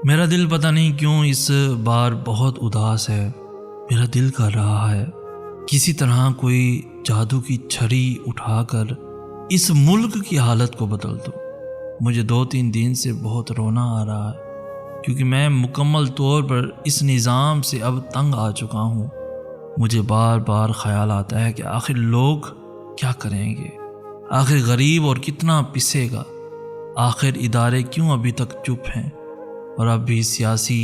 میرا دل پتہ نہیں کیوں اس بار بہت اداس ہے۔ میرا دل کر رہا ہے کسی طرح کوئی جادو کی چھری اٹھا کر اس ملک کی حالت کو بدل دو۔ مجھے 2-3 دن سے بہت رونا آ رہا ہے کیونکہ میں مکمل طور پر اس نظام سے اب تنگ آ چکا ہوں۔ مجھے بار بار خیال آتا ہے کہ آخر لوگ کیا کریں گے، آخر غریب اور کتنا پسے گا، آخر ادارے کیوں ابھی تک چپ ہیں، اور اب بھی سیاسی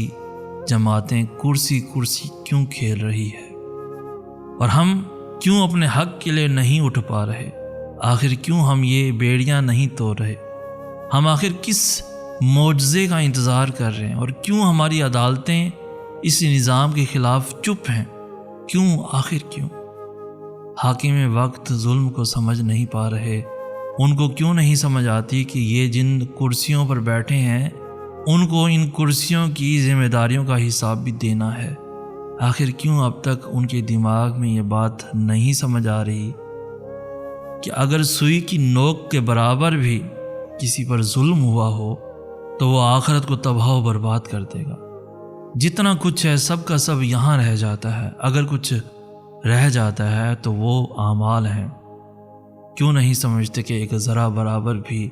جماعتیں کرسی کرسی کیوں کھیل رہی ہے، اور ہم کیوں اپنے حق کے لیے نہیں اٹھ پا رہے، آخر کیوں ہم یہ بیڑیاں نہیں توڑ رہے، ہم آخر کس معجزے کا انتظار کر رہے ہیں، اور کیوں ہماری عدالتیں اس نظام کے خلاف چپ ہیں، کیوں، آخر کیوں؟ حاکم وقت ظلم کو سمجھ نہیں پا رہے، ان کو کیوں نہیں سمجھ آتی کہ یہ جن کرسیوں پر بیٹھے ہیں ان کو ان کرسیوں کی ذمہ داریوں کا حساب بھی دینا ہے، آخر کیوں اب تک ان کے دماغ میں یہ بات نہیں سمجھ آ رہی کہ اگر سوئی کی نوک کے برابر بھی کسی پر ظلم ہوا ہو تو وہ آخرت کو تباہ و برباد کر دے گا۔ جتنا کچھ ہے سب کا سب یہاں رہ جاتا ہے، اگر کچھ رہ جاتا ہے تو وہ اعمال ہیں۔ کیوں نہیں سمجھتے کہ ایک ذرا برابر بھی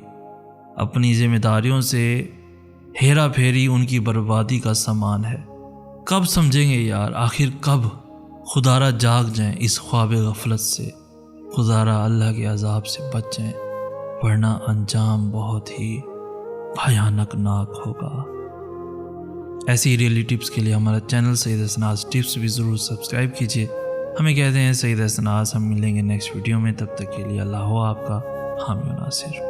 اپنی ذمہ داریوں سے ہیرا پھیری ان کی بربادی کا سامان ہے؟ کب سمجھیں گے یار، آخر کب؟ خدارا جاگ جائیں اس خواب غفلت سے، خدارا اللہ کے عذاب سے بچ جائیں، ورنہ انجام بہت ہی بھیانک ناک ہوگا۔ ایسی ریئلی ٹپس کے لیے ہمارا چینل سید اسناس ٹپس بھی ضرور سبسکرائب کیجیے۔ ہمیں کہتے ہیں سید اسناس، ہم ملیں گے نیکسٹ ویڈیو میں، تب تک کے لیے اللہ ہو آپ کا حامی و ناصر۔